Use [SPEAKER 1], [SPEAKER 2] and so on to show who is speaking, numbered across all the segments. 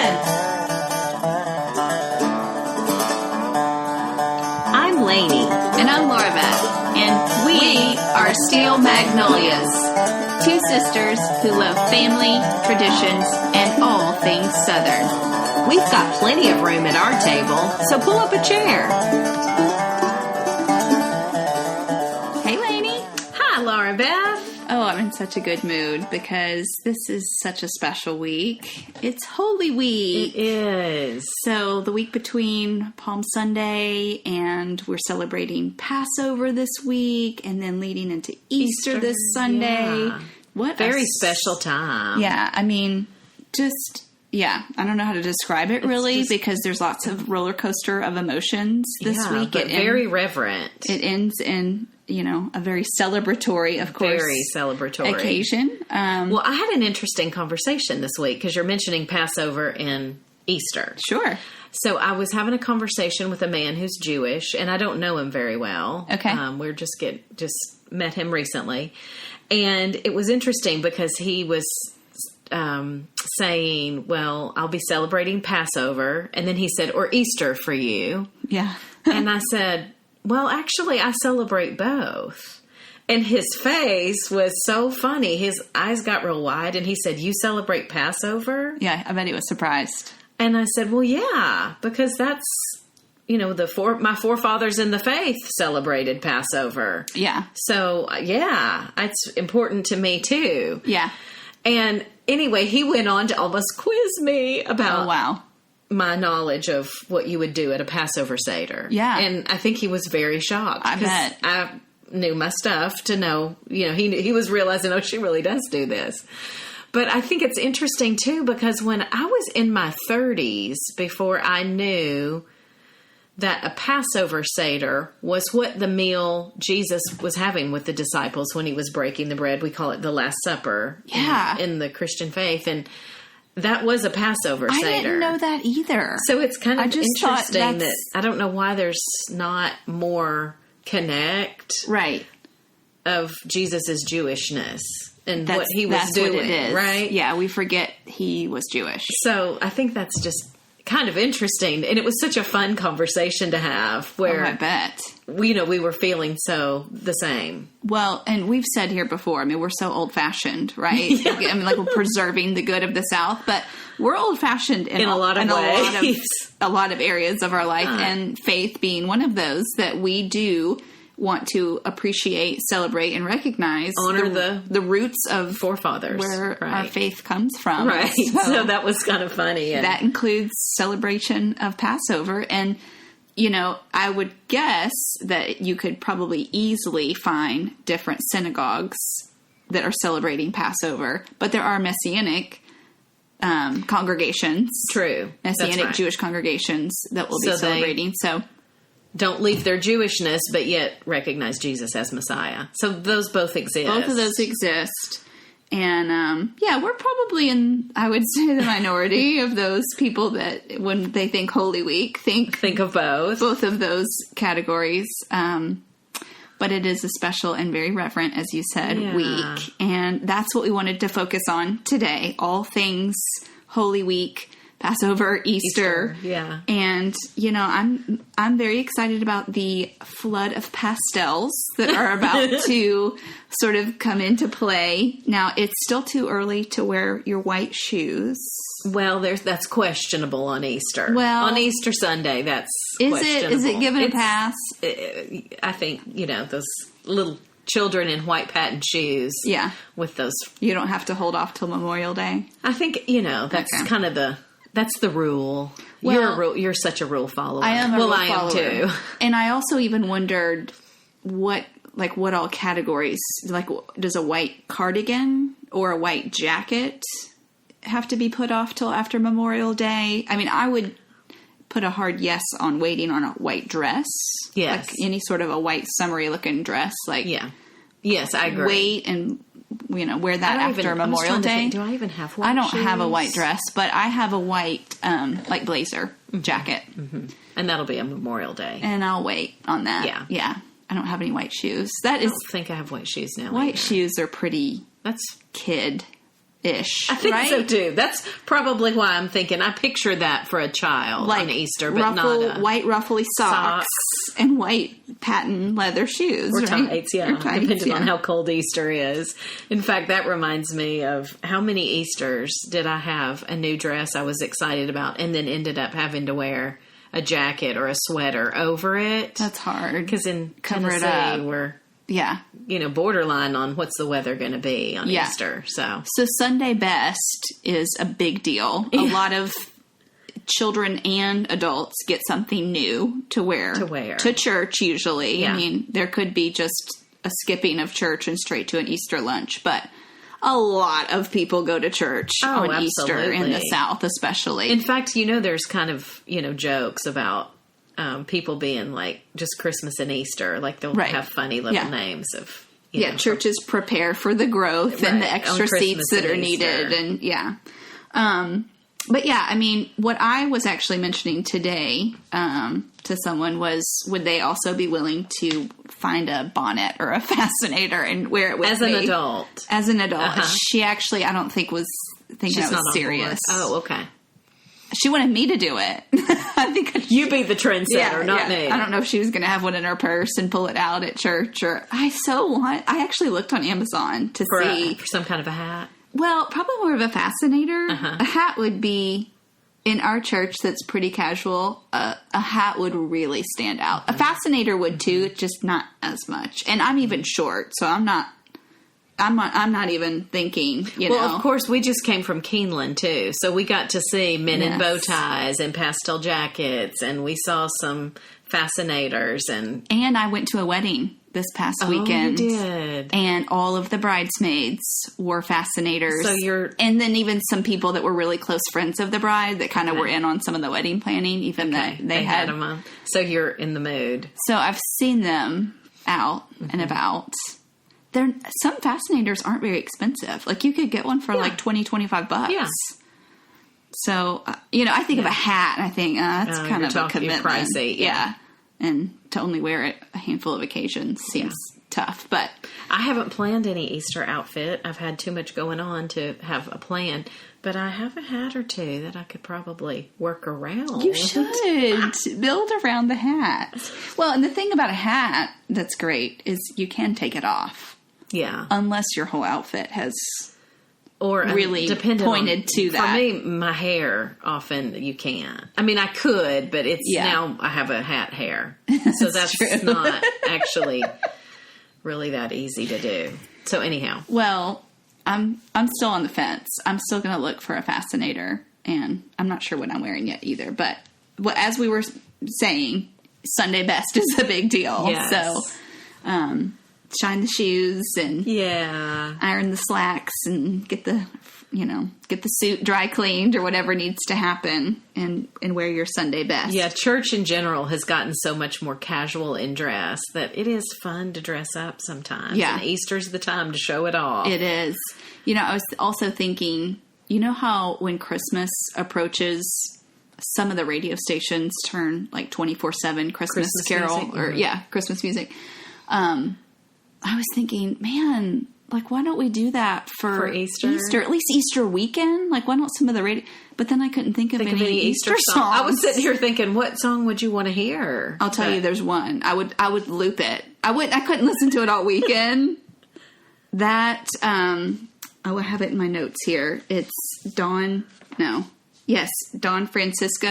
[SPEAKER 1] ahead.
[SPEAKER 2] I'm Lainey.
[SPEAKER 3] And I'm Laura Beth.
[SPEAKER 2] And we are Steel Magnolias,
[SPEAKER 3] Two sisters who love family, traditions, and all things Southern.
[SPEAKER 2] We've got plenty of room at our table, so pull up a chair.
[SPEAKER 3] Hey, Lainey.
[SPEAKER 2] Hi, Laura Beth.
[SPEAKER 3] Oh, I'm in such a good mood because this is such a special week. It's Holy Week.
[SPEAKER 2] It is.
[SPEAKER 3] So the week between Palm Sunday and we're celebrating Passover this week and then leading into Easter this Sunday.
[SPEAKER 2] Yeah.
[SPEAKER 3] What
[SPEAKER 2] Very special time.
[SPEAKER 3] Yeah, I mean, I don't know how to describe it really because there's lots of roller coaster of emotions this week.
[SPEAKER 2] But very reverent.
[SPEAKER 3] It ends in, a very celebratory, of course.
[SPEAKER 2] Very celebratory.
[SPEAKER 3] Occasion.
[SPEAKER 2] Well, I had an interesting conversation this week because you're mentioning Passover and Easter.
[SPEAKER 3] Sure.
[SPEAKER 2] So I was having a conversation with a man who's Jewish, and I don't know him very well.
[SPEAKER 3] Okay.
[SPEAKER 2] We're just met him recently. And it was interesting because he was saying, well, I'll be celebrating Passover. And then he said, or Easter for you.
[SPEAKER 3] Yeah.
[SPEAKER 2] And I said, well, actually, I celebrate both. And his face was so funny. His eyes got real wide. And he said, you celebrate Passover?
[SPEAKER 3] Yeah, I bet he was surprised.
[SPEAKER 2] And I said, well, yeah, because that's, my forefathers in the faith celebrated Passover.
[SPEAKER 3] Yeah.
[SPEAKER 2] So, yeah, it's important to me, too.
[SPEAKER 3] Yeah.
[SPEAKER 2] And anyway, he went on to almost quiz me about my knowledge of what you would do at a Passover Seder.
[SPEAKER 3] Yeah.
[SPEAKER 2] And I think he was very shocked.
[SPEAKER 3] I bet.
[SPEAKER 2] I knew my stuff to know, he was realizing, she really does do this. But I think it's interesting, too, because when I was in my 30s, before I knew that a Passover Seder was what the meal Jesus was having with the disciples when he was breaking the bread. We call it the Last Supper in the Christian faith. And that was a Passover Seder.
[SPEAKER 3] I didn't know that either.
[SPEAKER 2] So it's kind of interesting that I don't know why there's not more connect of Jesus' Jewishness and what he was doing,
[SPEAKER 3] what it is.
[SPEAKER 2] Right?
[SPEAKER 3] Yeah, we forget he was Jewish.
[SPEAKER 2] So I think that's just kind of interesting. And it was such a fun conversation to have where
[SPEAKER 3] I bet.
[SPEAKER 2] We were feeling so the same.
[SPEAKER 3] Well, and we've said here before, we're so old-fashioned, right? Yeah. We're preserving the good of the South, but we're old-fashioned in a lot of ways. A lot of areas of our life, and faith being one of those that we do want to appreciate, celebrate, and recognize.
[SPEAKER 2] Honor the
[SPEAKER 3] roots of
[SPEAKER 2] forefathers.
[SPEAKER 3] Where our faith comes from.
[SPEAKER 2] Right. So that was kind of funny. And
[SPEAKER 3] that includes celebration of Passover. And, I would guess that you could probably easily find different synagogues that are celebrating Passover. But there are Messianic congregations.
[SPEAKER 2] True.
[SPEAKER 3] Messianic Jewish congregations that will be celebrating. So
[SPEAKER 2] don't leave their Jewishness, but yet recognize Jesus as Messiah. So those both exist.
[SPEAKER 3] Both of those exist. And, we're probably I would say, the minority of those people that when they think Holy Week, think
[SPEAKER 2] of both
[SPEAKER 3] of those categories. But it is a special and very reverent, as you said, week. And that's what we wanted to focus on today. All things Holy Week, Passover, Easter.
[SPEAKER 2] Yeah.
[SPEAKER 3] And, I'm very excited about the flood of pastels that are about to sort of come into play. Now, it's still too early to wear your white shoes.
[SPEAKER 2] Well, that's questionable on Easter.
[SPEAKER 3] Well,
[SPEAKER 2] on Easter Sunday, that's questionable.
[SPEAKER 3] Is it given a pass?
[SPEAKER 2] I think, those little children in white patent shoes.
[SPEAKER 3] Yeah.
[SPEAKER 2] With those.
[SPEAKER 3] You don't have to hold off till Memorial Day.
[SPEAKER 2] I think, that's kind of that's the rule.
[SPEAKER 3] Well,
[SPEAKER 2] you're such a rule follower.
[SPEAKER 3] I am a rule follower.
[SPEAKER 2] I am too.
[SPEAKER 3] And I also even wondered what all categories, does a white cardigan or a white jacket have to be put off till after Memorial Day? I would put a hard yes on waiting on a white dress.
[SPEAKER 2] Yes.
[SPEAKER 3] Like any sort of a white summery looking dress.
[SPEAKER 2] Yeah. Yes, I agree.
[SPEAKER 3] Wait and wear that after Memorial Day.
[SPEAKER 2] Do I even have white
[SPEAKER 3] I don't
[SPEAKER 2] shoes?
[SPEAKER 3] have a white dress, but I have a white blazer jacket.
[SPEAKER 2] Mm-hmm. And that'll be a Memorial Day.
[SPEAKER 3] And I'll wait on that.
[SPEAKER 2] Yeah.
[SPEAKER 3] Yeah. I don't have any white shoes. I don't
[SPEAKER 2] think I have white shoes now.
[SPEAKER 3] White shoes are pretty
[SPEAKER 2] That's
[SPEAKER 3] kid. ish.
[SPEAKER 2] I think
[SPEAKER 3] right?
[SPEAKER 2] so too. That's probably why I'm thinking. I picture that for a child on Easter, but not
[SPEAKER 3] white ruffly socks and white patent leather shoes,
[SPEAKER 2] or
[SPEAKER 3] right?
[SPEAKER 2] tights. Yeah, depending on how cold Easter is. In fact, that reminds me of how many Easters did I have a new dress I was excited about, and then ended up having to wear a jacket or a sweater over it.
[SPEAKER 3] That's hard
[SPEAKER 2] because in Tennessee we're borderline on what's the weather going to be on Easter. So
[SPEAKER 3] Sunday best is a big deal. A lot of children and adults get something new to wear to church usually. I mean, there could be just a skipping of church and straight to an Easter lunch, but a lot of people go to church on Easter in the South, especially.
[SPEAKER 2] In fact, there's kind of, jokes about people being like just Christmas and Easter, like they'll have funny little names of,
[SPEAKER 3] churches prepare for the growth and the extra seats that are needed. And but I mean, what I was actually mentioning today to someone was, would they also be willing to find a bonnet or a fascinator and wear it with
[SPEAKER 2] me? As an adult. Uh-huh.
[SPEAKER 3] She actually, I don't think was thinking it was serious.
[SPEAKER 2] Oh, okay.
[SPEAKER 3] She wanted me to do it. I think
[SPEAKER 2] you be the trendsetter, not me.
[SPEAKER 3] I don't know if she was going to have one in her purse and pull it out at church, or I actually looked on Amazon to see
[SPEAKER 2] for some kind of a hat.
[SPEAKER 3] Well, probably more of a fascinator. Uh-huh. A hat would be, in our church that's pretty casual, a hat would really stand out. A fascinator would too, just not as much. And I'm even short, so I'm not even thinking,
[SPEAKER 2] Well, of course, we just came from Keeneland, too. So we got to see men in bow ties and pastel jackets, and we saw some fascinators. And
[SPEAKER 3] I went to a wedding this past weekend.
[SPEAKER 2] You did.
[SPEAKER 3] And all of the bridesmaids wore fascinators. And then even some people that were really close friends of the bride that kind of were in on some of the wedding planning, even though they had
[SPEAKER 2] them on. So you're in the mood.
[SPEAKER 3] So I've seen them out and about. Some fascinators aren't very expensive. Like you could get one for like $20, $25. Yeah. So, I think of a hat and I think, that's kind of a commitment.
[SPEAKER 2] Pricey.
[SPEAKER 3] Yeah. And to only wear it a handful of occasions seems tough. But
[SPEAKER 2] I haven't planned any Easter outfit. I've had too much going on to have a plan. But I have a hat or two that I could probably work around.
[SPEAKER 3] You should build around the hat. Well, and the thing about a hat that's great is you can take it off.
[SPEAKER 2] Yeah.
[SPEAKER 3] Unless your whole outfit has
[SPEAKER 2] really
[SPEAKER 3] pointed to that.
[SPEAKER 2] For me, my hair, often you can't. I mean, I could, but it's now I have a hat hair. So that's not actually really that easy to do. So anyhow.
[SPEAKER 3] Well, I'm still on the fence. I'm still going to look for a fascinator, and I'm not sure what I'm wearing yet either. But as we were saying, Sunday best is a big deal.
[SPEAKER 2] Yes.
[SPEAKER 3] So, shine the shoes and iron the slacks and get the suit dry cleaned or whatever needs to happen and wear your Sunday best.
[SPEAKER 2] Yeah, church in general has gotten so much more casual in dress that it is fun to dress up sometimes.
[SPEAKER 3] Yeah.
[SPEAKER 2] And Easter's the time to show it off.
[SPEAKER 3] It is. I was also thinking, how when Christmas approaches, some of the radio stations turn like 24/7 Christmas carol
[SPEAKER 2] music.
[SPEAKER 3] Or Christmas music. I was thinking, man, like, why don't we do that for Easter? At least Easter weekend? Like, why don't some of the radio... But then I couldn't think of any Easter songs.
[SPEAKER 2] I was sitting here thinking, what song would you want to hear?
[SPEAKER 3] I'll tell you, there's one. I would loop it. I couldn't listen to it all weekend. I have it in my notes here. It's Don Francisco,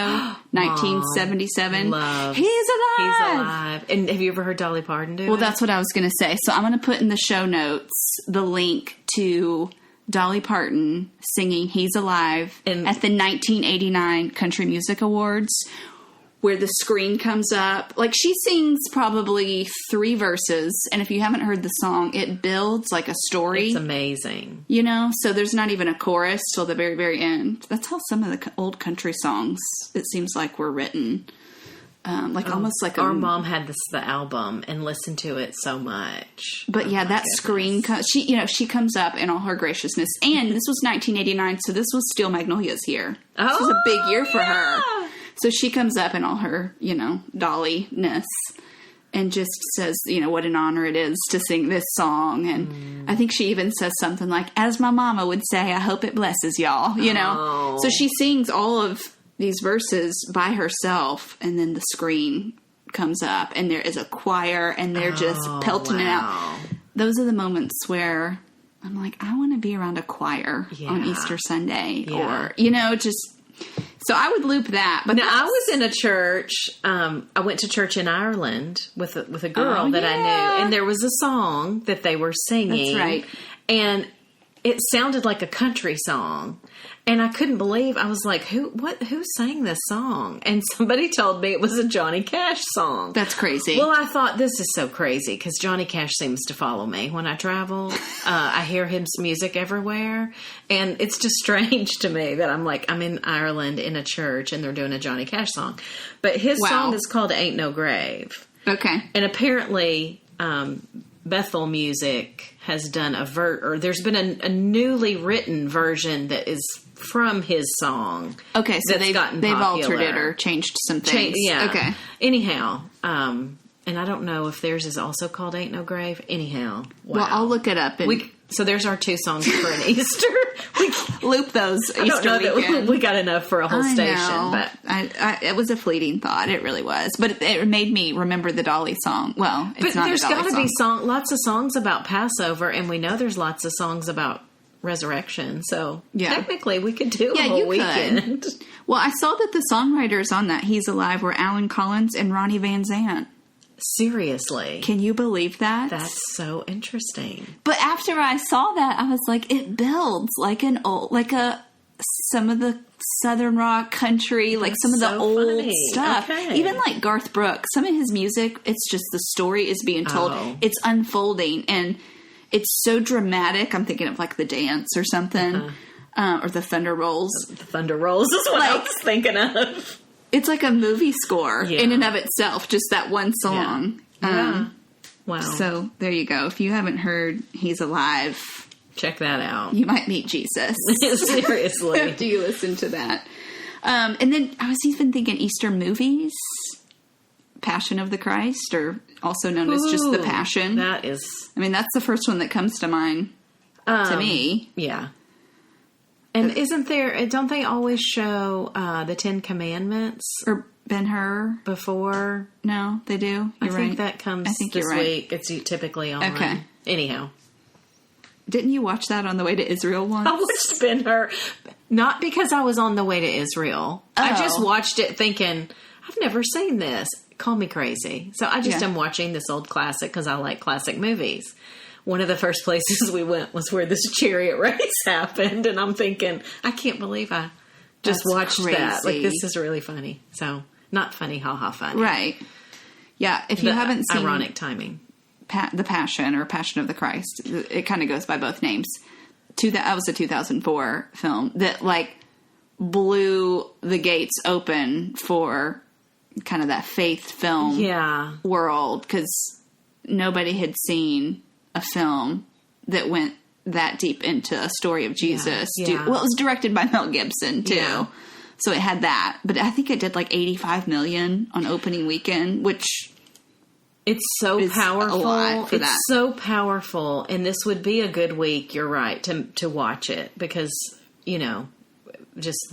[SPEAKER 3] 1977. He's alive.
[SPEAKER 2] And have you ever heard Dolly Parton do it?
[SPEAKER 3] Well, that's what I was going to say. So I'm going to put in the show notes the link to Dolly Parton singing He's Alive at the 1989 Country Music Awards, where the screen comes up. Like, she sings probably 3 verses, and if you haven't heard the song, it builds like a story.
[SPEAKER 2] It's amazing.
[SPEAKER 3] So there's not even a chorus till the very, very end. That's how some of the old country songs, it seems like, were written. Almost like
[SPEAKER 2] our mom had the album and listened to it so much.
[SPEAKER 3] But that screen, she comes up in all her graciousness. And this was 1989, so this was Steel Magnolias here. This was a big year for her. So she comes up in all her, Dolly-ness. and just says, what an honor it is to sing this song. And I think she even says something like, as my mama would say, I hope it blesses y'all,
[SPEAKER 2] Oh.
[SPEAKER 3] So she sings all of these verses by herself, and then the screen comes up and there is a choir and they're just pelting it out. Those are the moments where I'm like, I want to be around a choir on Easter Sunday or, so I would loop that. But
[SPEAKER 2] now, I was in a church. I went to church in Ireland with a girl that I knew, and there was a song that they were singing.
[SPEAKER 3] That's right.
[SPEAKER 2] And it sounded like a country song. And I couldn't believe, I was like, who sang this song? And somebody told me it was a Johnny Cash song.
[SPEAKER 3] That's crazy.
[SPEAKER 2] Well, I thought, this is so crazy, because Johnny Cash seems to follow me when I travel. I hear his music everywhere. And it's just strange to me that I'm in Ireland in a church and they're doing a Johnny Cash song. But his song is called Ain't No Grave.
[SPEAKER 3] Okay.
[SPEAKER 2] And apparently, Bethel Music has done there's been a newly written version that is from his song.
[SPEAKER 3] Okay, so they've altered it or changed some things. Okay.
[SPEAKER 2] Anyhow, and I don't know if theirs is also called Ain't No Grave. Anyhow. Wow.
[SPEAKER 3] Well, I'll look it up.
[SPEAKER 2] So there's our 2 songs for an Easter.
[SPEAKER 3] We loop those Easter weekend.
[SPEAKER 2] We got enough for a whole station. But
[SPEAKER 3] it was a fleeting thought. It really was. But it made me remember the Dolly song. Well, it's not a Dolly song.
[SPEAKER 2] But there's got to be lots of songs about Passover, and we know there's lots of songs about resurrection. So technically we could do a whole weekend.
[SPEAKER 3] Well, I saw that the songwriters on that He's Alive were Alan Collins and Ronnie Van Zant.
[SPEAKER 2] Seriously.
[SPEAKER 3] Can you believe that?
[SPEAKER 2] That's so interesting.
[SPEAKER 3] But after I saw that, I was like, it builds like some of the Southern rock country, like some of the old stuff. Okay. Even like Garth Brooks, some of his music, it's just the story is being told. Oh. It's unfolding and it's so dramatic. I'm thinking of like The Dance or something, or The Thunder Rolls.
[SPEAKER 2] The Thunder Rolls is what I was thinking of.
[SPEAKER 3] It's like a movie score in and of itself, just that one song.
[SPEAKER 2] Yeah. Wow.
[SPEAKER 3] So there you go. If you haven't heard He's Alive,
[SPEAKER 2] check that out.
[SPEAKER 3] You might meet Jesus.
[SPEAKER 2] Seriously.
[SPEAKER 3] After you listen to that. And then I was even thinking Easter movies. Passion of the Christ, or also known as just The Passion.
[SPEAKER 2] That is...
[SPEAKER 3] I mean, that's the first one that comes to mind to me.
[SPEAKER 2] Yeah. And don't they always show the 10 Commandments?
[SPEAKER 3] Or Ben-Hur?
[SPEAKER 2] Before?
[SPEAKER 3] No, they do.
[SPEAKER 2] I think that comes this week. It's typically on.
[SPEAKER 3] Okay.
[SPEAKER 2] Anyhow.
[SPEAKER 3] Didn't you watch that on the way to Israel once?
[SPEAKER 2] I watched Ben-Hur. Not because I was on the way to Israel. Oh. I just watched it thinking, I've never seen this. Call me crazy. So I just am watching this old classic because I like classic movies. One of the first places we went was where this chariot race happened. And I'm thinking, I can't believe I just watched that. Like, this is really funny. So, not funny, ha-ha funny.
[SPEAKER 3] Right. Yeah, if you haven't seen...
[SPEAKER 2] Ironic timing.
[SPEAKER 3] The Passion or Passion of the Christ, it kind of goes by both names. That was a 2004 film that, like, blew the gates open for kind of that faith film world, because nobody had seen a film that went that deep into a story of Jesus. Yeah. Well, it was directed by Mel Gibson too, so it had that. But I think it did like $85 million on opening weekend, which
[SPEAKER 2] it's so powerful. It's so powerful, and this would be a good week. You're right to watch it because just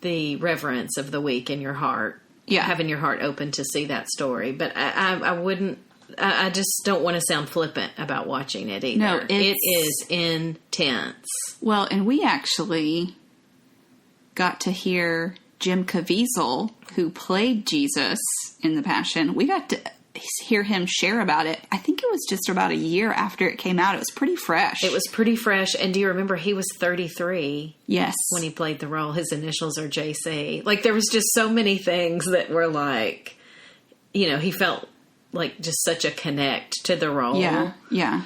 [SPEAKER 2] the reverence of the week in your heart. Yeah, having your heart open to see that story. But I wouldn't. I just don't want to sound flippant about watching it either. No, it is intense.
[SPEAKER 3] Well, and we actually got to hear Jim Caviezel, who played Jesus in The Passion. We got to hear him share about it. I think it was just about a year after it came out. It was pretty fresh.
[SPEAKER 2] It was pretty fresh. And do you remember he was 33?
[SPEAKER 3] Yes.
[SPEAKER 2] When he played the role. His initials are JC. Like, there was just so many things that were like, he felt like just such a connect to the role.
[SPEAKER 3] Yeah. Yeah.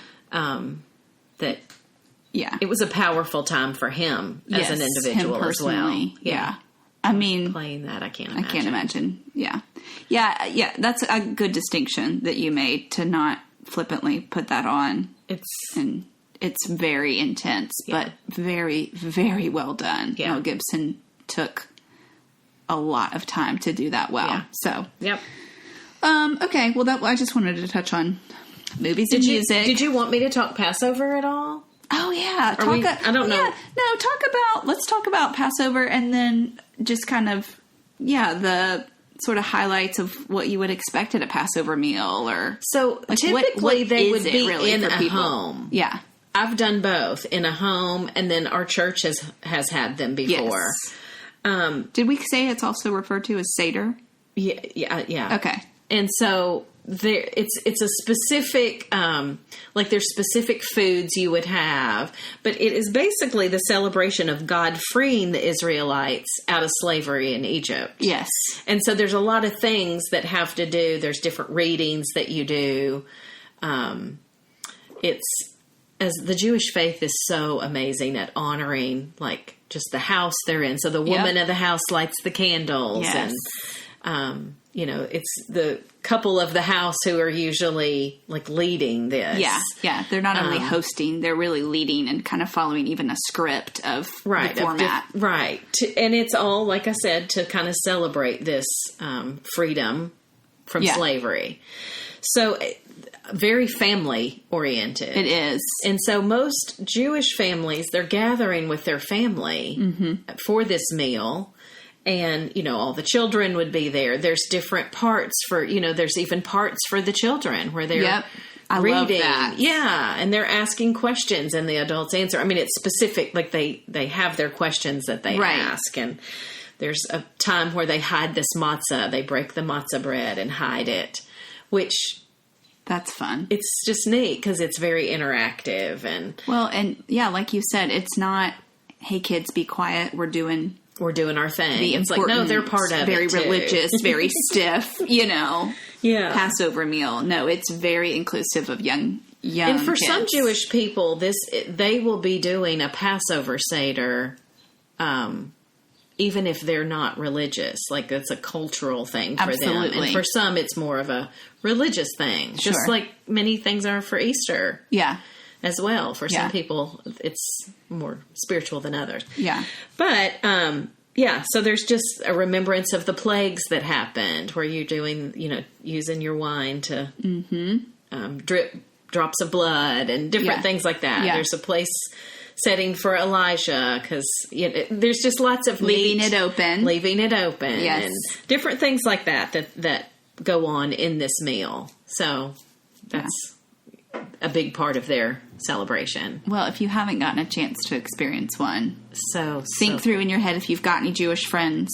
[SPEAKER 2] It was a powerful time for him as an individual as well.
[SPEAKER 3] Yeah. I mean,
[SPEAKER 2] playing that, I can't
[SPEAKER 3] imagine. Yeah. Yeah. That's a good distinction that you made, to not flippantly put that on. It's very intense, but very, very well done. Yeah. Mel Gibson took a lot of time to do that well. Yeah. So,
[SPEAKER 2] yep.
[SPEAKER 3] Okay. Well, I just wanted to touch on movies and music.
[SPEAKER 2] Did you want me to talk Passover at all?
[SPEAKER 3] Oh, yeah.
[SPEAKER 2] I don't know.
[SPEAKER 3] Yeah, no, let's talk about Passover and then just kind of, the sort of highlights of what you would expect at a Passover meal or.
[SPEAKER 2] So typically they would be really in a home.
[SPEAKER 3] Yeah.
[SPEAKER 2] I've done both in a home and then our church has had them before.
[SPEAKER 3] Yes. Did we say it's also referred to as Seder?
[SPEAKER 2] Yeah.
[SPEAKER 3] Okay.
[SPEAKER 2] And so it's a specific, there's specific foods you would have, but it is basically the celebration of God freeing the Israelites out of slavery in Egypt.
[SPEAKER 3] Yes.
[SPEAKER 2] And so there's a lot of things that have to do, there's different readings that you do. As the Jewish faith is so amazing at honoring, just the house they're in. So the woman of the house lights the candles.
[SPEAKER 3] Yes.
[SPEAKER 2] And, it's the couple of the house who are usually leading this.
[SPEAKER 3] Yeah. They're not only hosting, they're really leading and kind of following even a script of the format.
[SPEAKER 2] Right. And it's all, like I said, to kind of celebrate this freedom from slavery. So very family oriented.
[SPEAKER 3] It is.
[SPEAKER 2] And so most Jewish families, they're gathering with their family for this meal. And, all the children would be there. There's different parts for, there's even parts for the children where they're reading.
[SPEAKER 3] Love that.
[SPEAKER 2] Yeah. And they're asking questions and the adults answer. I mean, it's specific, they have their questions that they ask. And there's a time where they hide this matzah. They break the matzah bread and hide it, which...
[SPEAKER 3] That's fun.
[SPEAKER 2] It's just neat because it's very interactive.
[SPEAKER 3] Like you said, it's not, hey kids, be quiet. We're doing
[SPEAKER 2] our thing. It's no, they're part of
[SPEAKER 3] very
[SPEAKER 2] it too.
[SPEAKER 3] Religious, very stiff, Passover meal. No, it's very inclusive of young
[SPEAKER 2] And for
[SPEAKER 3] kids.
[SPEAKER 2] some Jewish people, they will be doing a Passover Seder, even if they're not religious. It's a cultural thing for them. And for some, it's more of a religious thing.
[SPEAKER 3] Sure.
[SPEAKER 2] Just like many things are for Easter.
[SPEAKER 3] Yeah.
[SPEAKER 2] As well. For some people, it's more spiritual than others.
[SPEAKER 3] Yeah.
[SPEAKER 2] But, so there's just a remembrance of the plagues that happened where you're doing, using your wine to drip drops of blood and different things like that.
[SPEAKER 3] Yeah.
[SPEAKER 2] There's a place setting for Elijah because there's just lots of
[SPEAKER 3] leaving it open,
[SPEAKER 2] yes, and different things like that go on in this meal. So that's a big part of their celebration.
[SPEAKER 3] Well, if you haven't gotten a chance to experience one,
[SPEAKER 2] so
[SPEAKER 3] think through in your head if you've got any Jewish friends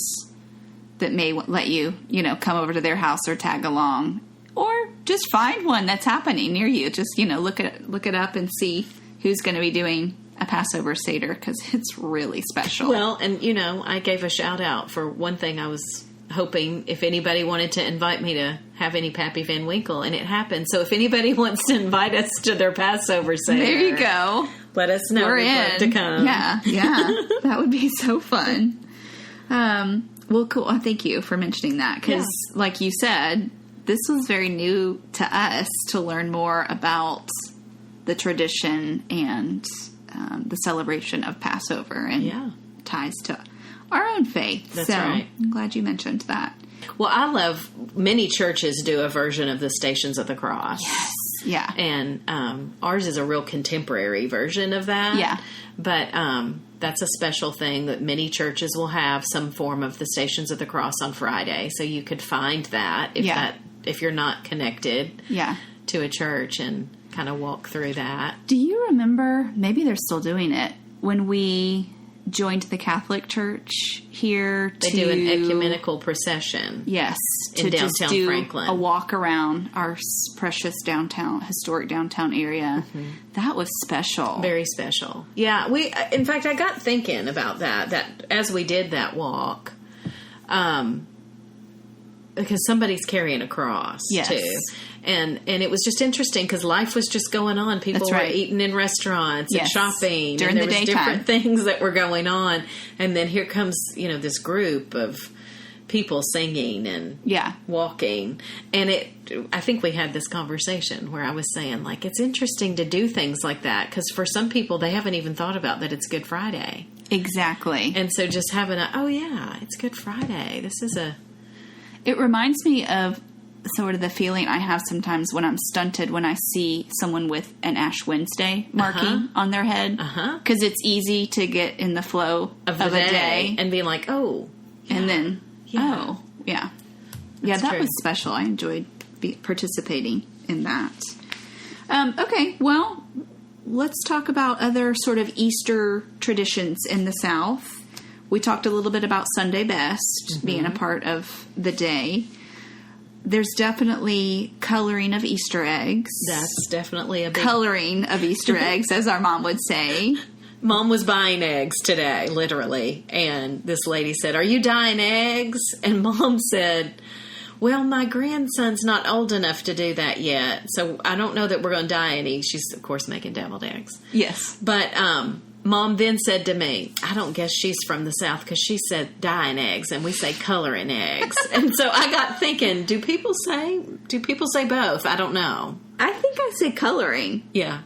[SPEAKER 3] that may let you, come over to their house or tag along, or just find one that's happening near you. Just look it up and see who's going to be doing a Passover Seder because it's really special.
[SPEAKER 2] Well, and I gave a shout out for one thing. I was hoping if anybody wanted to invite me to have any Pappy Van Winkle, and it happened. So if anybody wants to invite us to their Passover Seder,
[SPEAKER 3] there you go.
[SPEAKER 2] Let us know. We'd love to come.
[SPEAKER 3] Yeah, that would be so fun. Well, cool. Well, thank you for mentioning that because, like you said, this was very new to us to learn more about the tradition and the celebration of Passover and ties to our own faith.
[SPEAKER 2] That's right.
[SPEAKER 3] I'm glad you mentioned that.
[SPEAKER 2] Well, I love many churches do a version of the Stations of the Cross.
[SPEAKER 3] Yes. Yeah.
[SPEAKER 2] And ours is a real contemporary version of that.
[SPEAKER 3] Yeah.
[SPEAKER 2] But that's a special thing that many churches will have some form of the Stations of the Cross on Friday. So you could find that if you're not connected to a church and kind of walk through that.
[SPEAKER 3] Do you remember, maybe they're still doing it, when we joined the Catholic Church here
[SPEAKER 2] They do an ecumenical procession.
[SPEAKER 3] Yes.
[SPEAKER 2] In downtown
[SPEAKER 3] just do
[SPEAKER 2] Franklin.
[SPEAKER 3] a walk around our precious historic downtown area. Mm-hmm. That was special.
[SPEAKER 2] Very special. Yeah. In fact, I got thinking about that as we did that walk, because somebody's carrying a cross too. And it was just interesting because life was just going on. People were eating in restaurants and shopping.
[SPEAKER 3] During
[SPEAKER 2] and
[SPEAKER 3] the daytime.
[SPEAKER 2] Different things that were going on. And then here comes, this group of people singing and walking. And I think we had this conversation where I was saying, it's interesting to do things like that because for some people, they haven't even thought about that it's Good Friday.
[SPEAKER 3] Exactly.
[SPEAKER 2] And so just having it's Good Friday. This is
[SPEAKER 3] It reminds me of sort of the feeling I have sometimes when I'm stunted when I see someone with an Ash Wednesday marking on their head. Because it's easy to get in the flow of a day.
[SPEAKER 2] And being like, oh. Yeah.
[SPEAKER 3] And then, oh, yeah. Yeah, that was special. I enjoyed participating in that. Okay, well, let's talk about other sort of Easter traditions in the South. We talked a little bit about Sunday Best being a part of the day. There's definitely coloring of Easter eggs.
[SPEAKER 2] That's definitely a big...
[SPEAKER 3] Coloring of Easter eggs, as our mom would say.
[SPEAKER 2] Mom was buying eggs today, literally. And this lady said, "Are you dyeing eggs?" And Mom said, "Well, my grandson's not old enough to do that yet, so I don't know that we're going to dye any." She's, of course, making deviled eggs.
[SPEAKER 3] Yes.
[SPEAKER 2] But Mom then said to me, "I don't guess she's from the South because she said dyeing eggs, and we say coloring eggs." And so I got thinking, do people say both? I don't know.
[SPEAKER 3] I think I say coloring.
[SPEAKER 2] Yeah.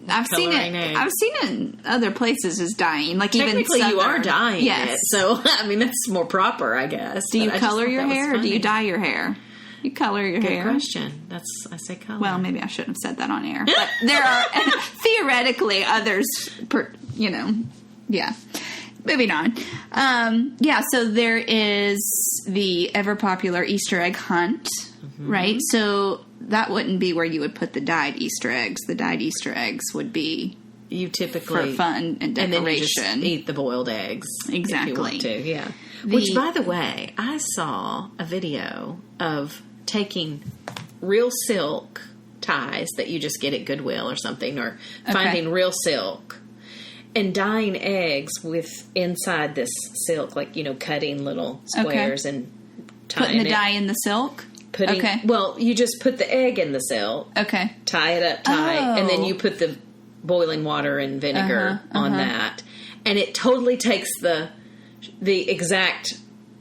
[SPEAKER 3] I've seen it in other places as dyeing. Like
[SPEAKER 2] technically,
[SPEAKER 3] even
[SPEAKER 2] you are dyeing
[SPEAKER 3] it.
[SPEAKER 2] So, I mean, that's more proper, I guess.
[SPEAKER 3] Do you color your hair or do you dye your hair? You color your hair.
[SPEAKER 2] Good question. I say color.
[SPEAKER 3] Well, maybe I shouldn't have said that on air. But there are theoretically others, yeah. Moving on. So there is the ever popular Easter egg hunt, right? So that wouldn't be where you would put the dyed Easter eggs. The dyed Easter eggs would be
[SPEAKER 2] you typically
[SPEAKER 3] for fun and decoration. And then you just
[SPEAKER 2] eat the boiled eggs.
[SPEAKER 3] Exactly.
[SPEAKER 2] If you want to, yeah. Which, by the way, I saw a video of taking real silk ties that you just get at Goodwill or something, or finding real silk and dyeing eggs with inside this silk, like, cutting little squares and tying
[SPEAKER 3] putting the dye in the silk.
[SPEAKER 2] Well, you just put the egg in the silk.
[SPEAKER 3] Okay.
[SPEAKER 2] Tie it up tight, and then you put the boiling water and vinegar on that, and it totally takes the exact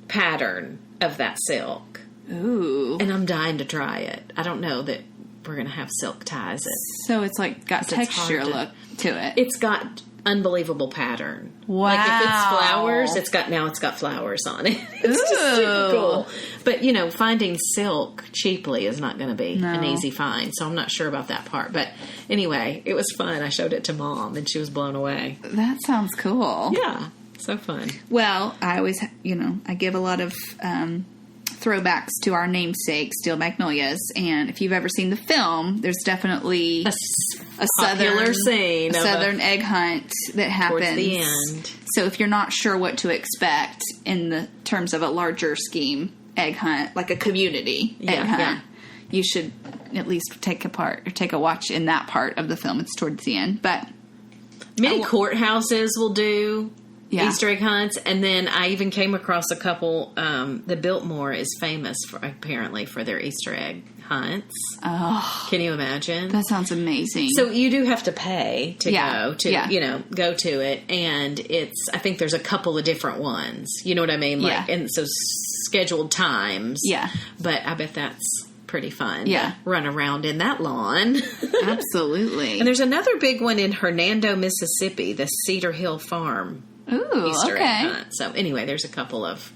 [SPEAKER 2] pattern of that silk.
[SPEAKER 3] Ooh.
[SPEAKER 2] And I'm dying to try it. I don't know that we're going to have silk ties.
[SPEAKER 3] So it's like got texture look to it.
[SPEAKER 2] It's got unbelievable pattern.
[SPEAKER 3] Wow.
[SPEAKER 2] Like if it's flowers, it's got flowers on it. It's just super cool. But, finding silk cheaply is not going to be an easy find. So I'm not sure about that part. But anyway, it was fun. I showed it to Mom and she was blown away.
[SPEAKER 3] That sounds cool.
[SPEAKER 2] Yeah. So fun.
[SPEAKER 3] Well, I always, I give a lot of throwbacks to our namesake, Steel Magnolias. And if you've ever seen the film, there's definitely a southern egg hunt that happens
[SPEAKER 2] towards the end.
[SPEAKER 3] So if you're not sure what to expect in the terms of a larger scheme egg hunt, like a community egg hunt, you should at least take a watch in that part of the film. It's towards the end. But
[SPEAKER 2] many courthouses will do Easter egg hunts, and then I even came across a couple. The Biltmore is famous apparently for their Easter egg hunts.
[SPEAKER 3] Oh,
[SPEAKER 2] can you imagine?
[SPEAKER 3] That sounds amazing.
[SPEAKER 2] So you do have to pay to go to go to it, and I think there's a couple of different ones. You know what I mean? Like, and so scheduled times.
[SPEAKER 3] Yeah,
[SPEAKER 2] but I bet that's pretty fun.
[SPEAKER 3] Yeah,
[SPEAKER 2] run around in that lawn.
[SPEAKER 3] Absolutely.
[SPEAKER 2] And there's another big one in Hernando, Mississippi, the Cedar Hill Farm.
[SPEAKER 3] Ooh,
[SPEAKER 2] Easter egg hunt. So anyway, there's a couple of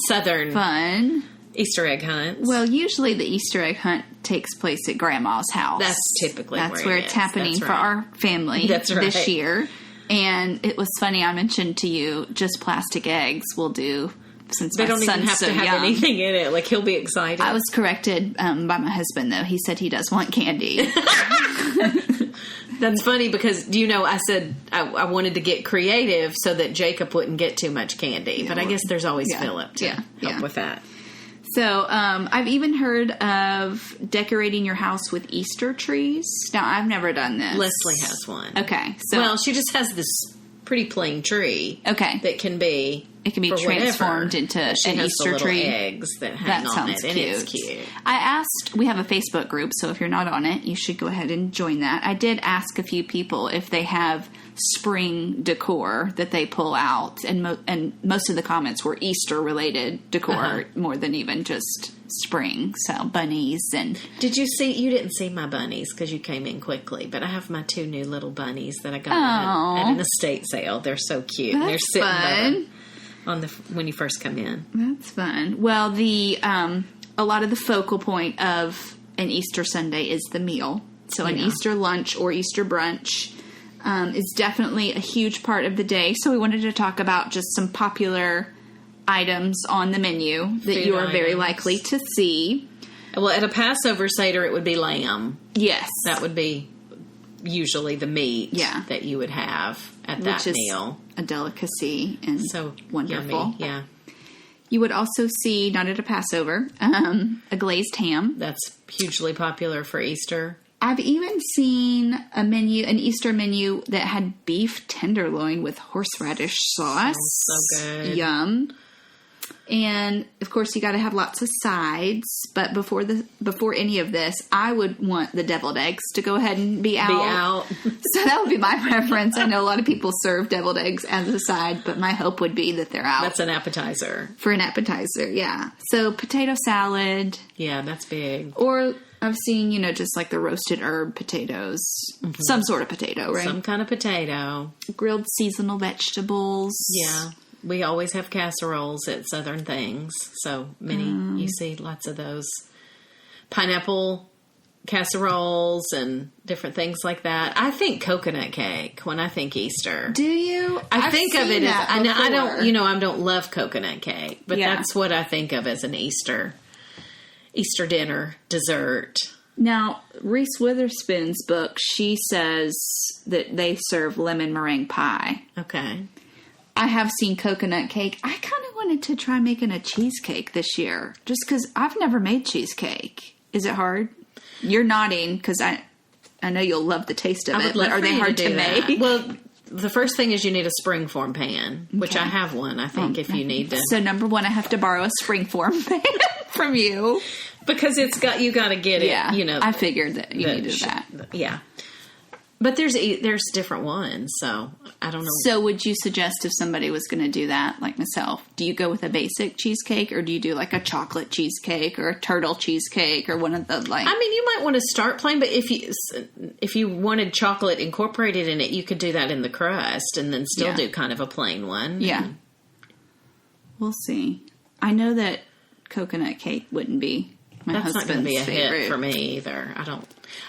[SPEAKER 2] southern
[SPEAKER 3] fun
[SPEAKER 2] Easter egg hunts.
[SPEAKER 3] Well, usually the Easter egg hunt takes place at Grandma's house.
[SPEAKER 2] That's typically
[SPEAKER 3] where it's happening for our family this year. And it was funny, I mentioned to you, just plastic eggs will do. Since
[SPEAKER 2] they don't even have to have anything in it. Like, he'll be excited.
[SPEAKER 3] I was corrected by my husband, though. He said he does want candy.
[SPEAKER 2] That's funny because, I said I wanted to get creative so that Jacob wouldn't get too much candy. But I guess there's always Philip to help with that.
[SPEAKER 3] So I've even heard of decorating your house with Easter trees. Now, I've never done this.
[SPEAKER 2] Leslie has one.
[SPEAKER 3] Okay.
[SPEAKER 2] Well, she just has this pretty plain tree.
[SPEAKER 3] Okay.
[SPEAKER 2] That can be...
[SPEAKER 3] It can be transformed into an Easter tree.
[SPEAKER 2] Eggs that hang on it, and it's cute.
[SPEAKER 3] I asked, we have a Facebook group, so if you're not on it, you should go ahead and join that. I did ask a few people if they have spring decor that they pull out, and most of the comments were Easter-related decor more than even just spring. So bunnies and...
[SPEAKER 2] You didn't see my bunnies because you came in quickly, but I have my 2 new little bunnies that I got at an estate sale. They're so cute.
[SPEAKER 3] That's
[SPEAKER 2] They're sitting
[SPEAKER 3] fun.
[SPEAKER 2] when you first come in.
[SPEAKER 3] That's fun. Well, the a lot of the focal point of an Easter Sunday is the meal. So an Easter lunch or Easter brunch is definitely a huge part of the day. So we wanted to talk about just some popular items on the menu that you are very likely to see.
[SPEAKER 2] Well, at a Passover Seder, it would be lamb.
[SPEAKER 3] Yes.
[SPEAKER 2] That would be usually the meat that you would have at that meal.
[SPEAKER 3] A delicacy and
[SPEAKER 2] so
[SPEAKER 3] wonderful.
[SPEAKER 2] Yummy. Yeah.
[SPEAKER 3] You would also see, not at a Passover, a glazed ham.
[SPEAKER 2] That's hugely popular for Easter.
[SPEAKER 3] I've even seen an Easter menu that had beef tenderloin with horseradish sauce.
[SPEAKER 2] Sounds so good.
[SPEAKER 3] Yum. And of course, you got to have lots of sides. But before any of this, I would want the deviled eggs to go ahead and be out. So that would be my preference. I know a lot of people serve deviled eggs as a side, but my hope would be that they're out.
[SPEAKER 2] That's an appetizer.
[SPEAKER 3] For an appetizer, yeah. So potato salad.
[SPEAKER 2] Yeah, that's big.
[SPEAKER 3] Or I've seen, just like the roasted herb potatoes. Mm-hmm. Some sort of potato, right?
[SPEAKER 2] Some kind of potato.
[SPEAKER 3] Grilled seasonal vegetables.
[SPEAKER 2] Yeah. We always have casseroles at Southern Things. So many, you see lots of those. Pineapple casseroles and different things like that. I think coconut cake when I think Easter.
[SPEAKER 3] Do you?
[SPEAKER 2] I think of it as, I don't love coconut cake, but that's what I think of as an Easter dinner dessert.
[SPEAKER 3] Now, Reese Witherspoon's book, she says that they serve lemon meringue pie.
[SPEAKER 2] Okay.
[SPEAKER 3] I have seen coconut cake. I kind of wanted to try making a cheesecake this year, just because I've never made cheesecake. Is it hard? You're nodding because I know you'll love the taste of it. But are they hard to make?
[SPEAKER 2] Well, the first thing is you need a springform pan, which I have one, I think, if you need to.
[SPEAKER 3] So, number one, I have to borrow a springform pan from you.
[SPEAKER 2] Because you got to get it,
[SPEAKER 3] I figured that you needed that.
[SPEAKER 2] Yeah. But there's different ones, so I don't know.
[SPEAKER 3] So would you suggest if somebody was going to do that, like myself, do you go with a basic cheesecake, or do you do like a chocolate cheesecake or a turtle cheesecake or one of the like?
[SPEAKER 2] I mean, you might want to start plain, but if you wanted chocolate incorporated in it, you could do that in the crust and then still do kind of a plain one.
[SPEAKER 3] Yeah. We'll see. I know that coconut cake wouldn't be my husband's
[SPEAKER 2] not going to be a
[SPEAKER 3] favorite.
[SPEAKER 2] hit for me either.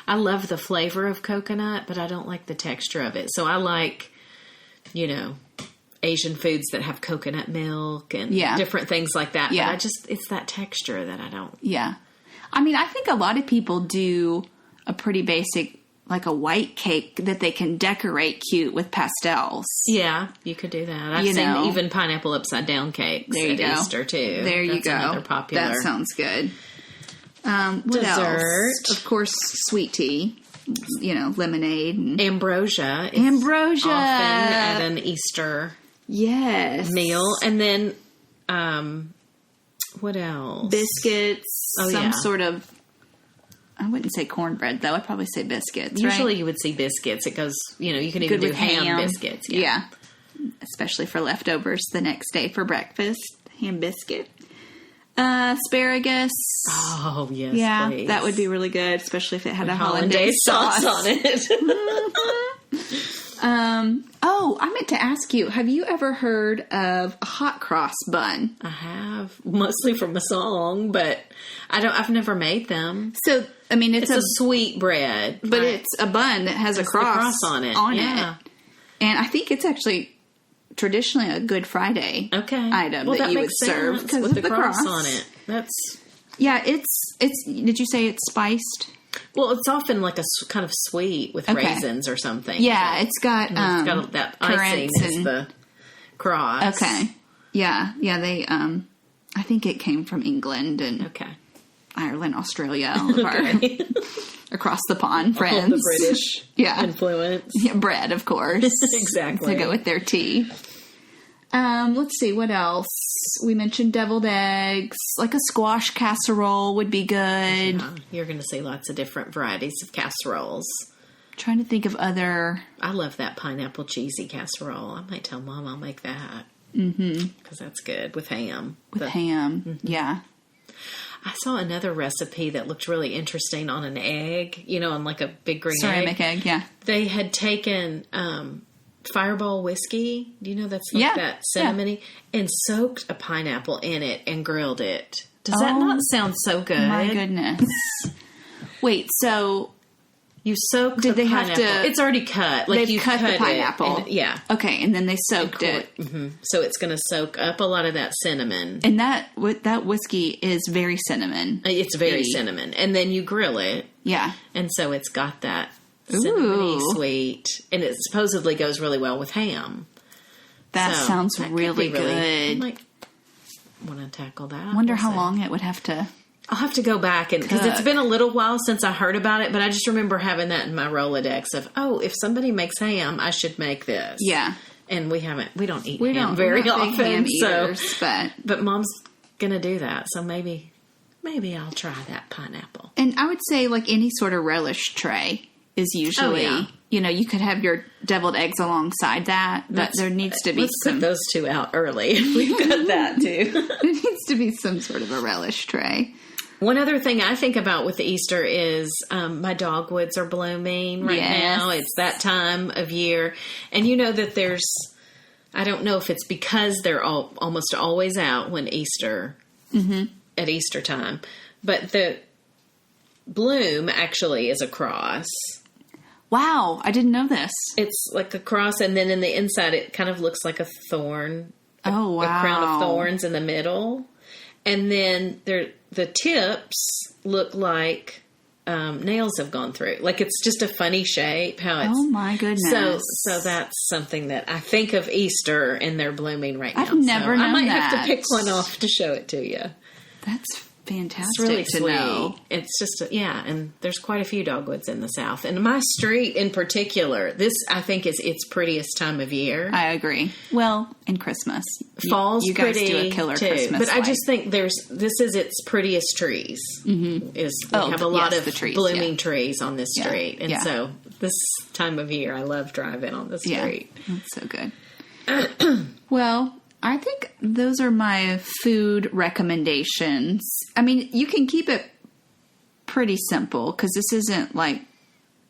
[SPEAKER 2] I love the flavor of coconut, but I don't like the texture of it. So I like, Asian foods that have coconut milk and different things like that.
[SPEAKER 3] Yeah.
[SPEAKER 2] But it's that texture that I don't.
[SPEAKER 3] Yeah. I mean, I think a lot of people do a pretty basic, like a white cake that they can decorate cute with pastels.
[SPEAKER 2] Yeah, you could do that. I've seen even pineapple upside down cakes at Easter too.
[SPEAKER 3] There you go.
[SPEAKER 2] Another popular.
[SPEAKER 3] That sounds good. What
[SPEAKER 2] Dessert.
[SPEAKER 3] else? Of course, sweet tea. Lemonade. And
[SPEAKER 2] Ambrosia.
[SPEAKER 3] Ambrosia.
[SPEAKER 2] Often at an Easter meal. And then, what else?
[SPEAKER 3] Biscuits. Some sort of, I wouldn't say cornbread, though. I'd probably say biscuits.
[SPEAKER 2] Usually you would see biscuits. It goes, you can even do ham biscuits.
[SPEAKER 3] Yeah. Especially for leftovers the next day for breakfast. Ham biscuit. Asparagus.
[SPEAKER 2] Oh, yes,
[SPEAKER 3] yeah,
[SPEAKER 2] please.
[SPEAKER 3] That would be really good, especially if it had a hollandaise sauce
[SPEAKER 2] on it.
[SPEAKER 3] I meant to ask you, have you ever heard of a hot cross bun?
[SPEAKER 2] I have, mostly from a song, but I've never made them.
[SPEAKER 3] So, I mean, it's
[SPEAKER 2] a sweet bread.
[SPEAKER 3] But it's a bun that has a cross
[SPEAKER 2] on it.
[SPEAKER 3] And I think it's actually traditionally a Good Friday item that you would serve because
[SPEAKER 2] with
[SPEAKER 3] of
[SPEAKER 2] the cross on it.
[SPEAKER 3] It's. Did you say it's spiced?
[SPEAKER 2] Well, it's often like a kind of sweet with raisins or something.
[SPEAKER 3] Yeah, it's got
[SPEAKER 2] that icing as the cross.
[SPEAKER 3] Okay. Yeah. They. I think it came from England and Ireland, Australia, all of our across the pond friends.
[SPEAKER 2] All the British influence.
[SPEAKER 3] Yeah, bread, of course.
[SPEAKER 2] Exactly.
[SPEAKER 3] To go with their tea. Let's see, what else? We mentioned deviled eggs. Like a squash casserole would be good.
[SPEAKER 2] Yeah, you're going to see lots of different varieties of casseroles.
[SPEAKER 3] Trying to think of other...
[SPEAKER 2] I love that pineapple cheesy casserole. I might tell Mom I'll make that. Mm-hmm. Because that's good with ham.
[SPEAKER 3] Yeah.
[SPEAKER 2] I saw another recipe that looked really interesting on an egg, on like a big green
[SPEAKER 3] ceramic egg. Yeah.
[SPEAKER 2] They had taken Fireball whiskey. Do you know that's like that cinnamony? And soaked a pineapple in it and grilled it Does that not sound so good?
[SPEAKER 3] My goodness. Wait, so
[SPEAKER 2] you soak the pineapple.
[SPEAKER 3] Have to?
[SPEAKER 2] It's already cut. Like
[SPEAKER 3] they've cut the pineapple.
[SPEAKER 2] Yeah.
[SPEAKER 3] Okay, and then they soaked it.
[SPEAKER 2] Mm-hmm. So it's going to soak up a lot of that cinnamon.
[SPEAKER 3] And that whiskey is very cinnamon.
[SPEAKER 2] It's very cinnamon. And then you grill it.
[SPEAKER 3] Yeah.
[SPEAKER 2] And so it's got that cinnamony sweet. And it supposedly goes really well with ham.
[SPEAKER 3] That sounds really good.
[SPEAKER 2] I might want to tackle that.
[SPEAKER 3] I wonder how long it would have to...
[SPEAKER 2] I'll have to go back because it's been a little while since I heard about it, but I just remember having that in my Rolodex of, if somebody makes ham, I should make this.
[SPEAKER 3] Yeah.
[SPEAKER 2] And we don't eat ham very often.
[SPEAKER 3] Ham eaters,
[SPEAKER 2] but Mom's going to do that. So maybe I'll try that pineapple.
[SPEAKER 3] And I would say like any sort of relish tray is usually, you could have your deviled eggs alongside that, but there needs to be
[SPEAKER 2] let's put those two out early. We've got that too.
[SPEAKER 3] There needs to be some sort of a relish tray.
[SPEAKER 2] One other thing I think about with Easter is my dogwoods are blooming right now. It's that time of year. And you know that I don't know if it's because they're almost always out when at Easter time. But the bloom actually is a cross.
[SPEAKER 3] Wow, I didn't know this.
[SPEAKER 2] It's like a cross, and then in the inside it kind of looks like a thorn.
[SPEAKER 3] Oh, wow.
[SPEAKER 2] A crown of thorns in the middle. And then the tips look like nails have gone through. Like it's just a funny shape.
[SPEAKER 3] Oh my goodness!
[SPEAKER 2] So that's something that I think of Easter, and they're blooming right now.
[SPEAKER 3] I've never known
[SPEAKER 2] I might
[SPEAKER 3] that.
[SPEAKER 2] have to pick one off to show it to you.
[SPEAKER 3] That's fantastic.
[SPEAKER 2] It's really
[SPEAKER 3] to
[SPEAKER 2] sweet.
[SPEAKER 3] know.
[SPEAKER 2] It's just and there's quite a few dogwoods in the South, and my street in particular. This I think is its prettiest time of year.
[SPEAKER 3] I agree. Well, in Christmas,
[SPEAKER 2] fall's
[SPEAKER 3] you guys
[SPEAKER 2] pretty
[SPEAKER 3] do a killer
[SPEAKER 2] too,
[SPEAKER 3] Christmas
[SPEAKER 2] but
[SPEAKER 3] light.
[SPEAKER 2] I just think this is its prettiest trees. Mm-hmm. We have a lot of
[SPEAKER 3] trees,
[SPEAKER 2] blooming trees on this street, and
[SPEAKER 3] yeah.
[SPEAKER 2] so this time of year, I love driving on the street.
[SPEAKER 3] Yeah, that's so good. Well, I think those are my food recommendations. I mean, you can keep it pretty simple because this isn't like,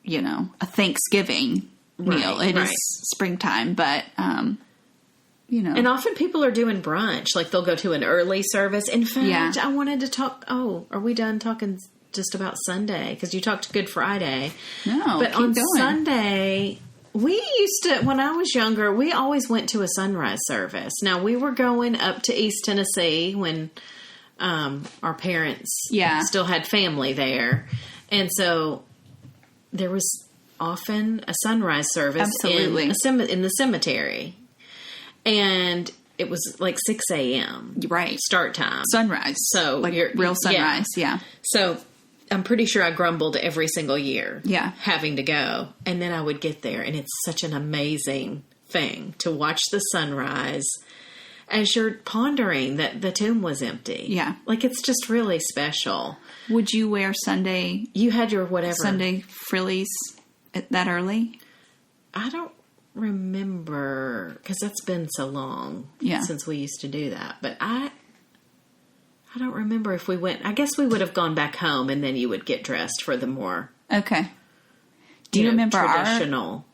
[SPEAKER 3] a Thanksgiving meal. It is springtime, but, And
[SPEAKER 2] often people are doing brunch. Like they'll go to an early service. In fact, I wanted to talk. Are we done talking just about Sunday? Because you talked Good Friday.
[SPEAKER 3] No,
[SPEAKER 2] but
[SPEAKER 3] keep
[SPEAKER 2] on
[SPEAKER 3] going.
[SPEAKER 2] Sunday... We used to, when I was younger, we always went to a sunrise service. Now, we were going up to East Tennessee when our parents still had family there. And so there was often a sunrise service in the cemetery. And it was like 6 a.m.
[SPEAKER 3] Right.
[SPEAKER 2] Start time.
[SPEAKER 3] Sunrise.
[SPEAKER 2] So
[SPEAKER 3] like real sunrise, yeah.
[SPEAKER 2] So I'm pretty sure I grumbled every single year.
[SPEAKER 3] Yeah.
[SPEAKER 2] Having to go. And then I would get there, and it's such an amazing thing to watch the sunrise as you're pondering that the tomb was empty.
[SPEAKER 3] Yeah.
[SPEAKER 2] Like, it's just really special.
[SPEAKER 3] Would you wear Sunday...
[SPEAKER 2] You had your whatever.
[SPEAKER 3] Sunday frillies that early?
[SPEAKER 2] I don't remember, because that's been so long since we used to do that. But I don't remember if we went. I guess we would have gone back home, and then you would get dressed for the more.
[SPEAKER 3] Okay. Do you remember
[SPEAKER 2] traditional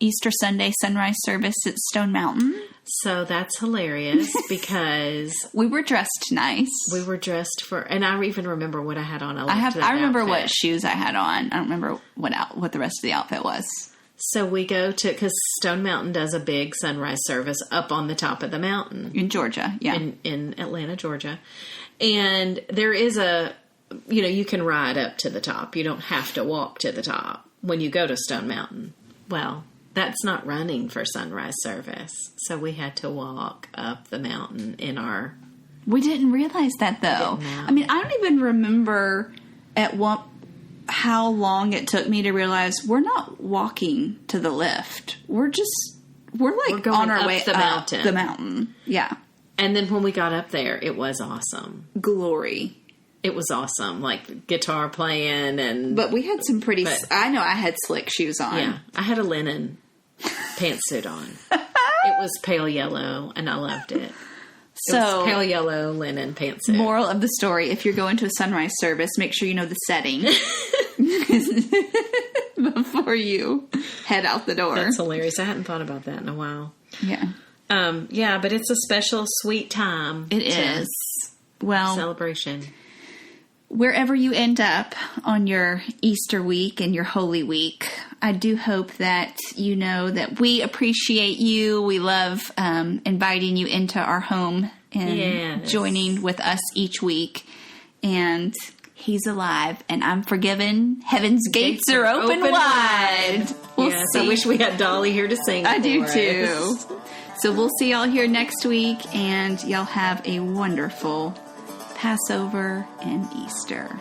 [SPEAKER 3] Easter Sunday sunrise service at Stone Mountain?
[SPEAKER 2] So that's hilarious because
[SPEAKER 3] we were dressed nice.
[SPEAKER 2] We were dressed and I even remember what I had on.
[SPEAKER 3] I remember what shoes I had on. I don't remember what the rest of the outfit was. So
[SPEAKER 2] we go because Stone Mountain does a big sunrise service up on the top of the mountain.
[SPEAKER 3] In Georgia, yeah.
[SPEAKER 2] In Atlanta, Georgia. And there is you can ride up to the top. You don't have to walk to the top when you go to Stone Mountain. Well, that's not running for sunrise service. So we had to walk up the mountain in our...
[SPEAKER 3] We didn't realize that, though. I mean, I don't even remember how long it took me to realize we're not walking to the lift. We're like on our way up the mountain. Yeah.
[SPEAKER 2] And then when we got up there, it was awesome.
[SPEAKER 3] Glory.
[SPEAKER 2] It was awesome. Like guitar playing
[SPEAKER 3] But we had some I know I had slick shoes on.
[SPEAKER 2] Yeah. I had a linen pantsuit on. It was pale yellow and I loved it. So, it was pale yellow linen pantsuit.
[SPEAKER 3] Moral of the story, if you're going to a sunrise service, make sure you know the setting before you head out the door.
[SPEAKER 2] That's hilarious. I hadn't thought about that in a while.
[SPEAKER 3] Yeah.
[SPEAKER 2] Yeah, but it's a special, sweet time.
[SPEAKER 3] It is. Well,
[SPEAKER 2] celebration.
[SPEAKER 3] Wherever you end up on your Easter week and your Holy Week, I do hope that you know that we appreciate you. We love inviting you into our home and joining with us each week. And He's alive, and I'm forgiven. Heaven's gates are open wide. We'll see.
[SPEAKER 2] I wish we had Dolly here to sing.
[SPEAKER 3] I do too. So we'll see y'all here next week, and y'all have a wonderful Passover and Easter.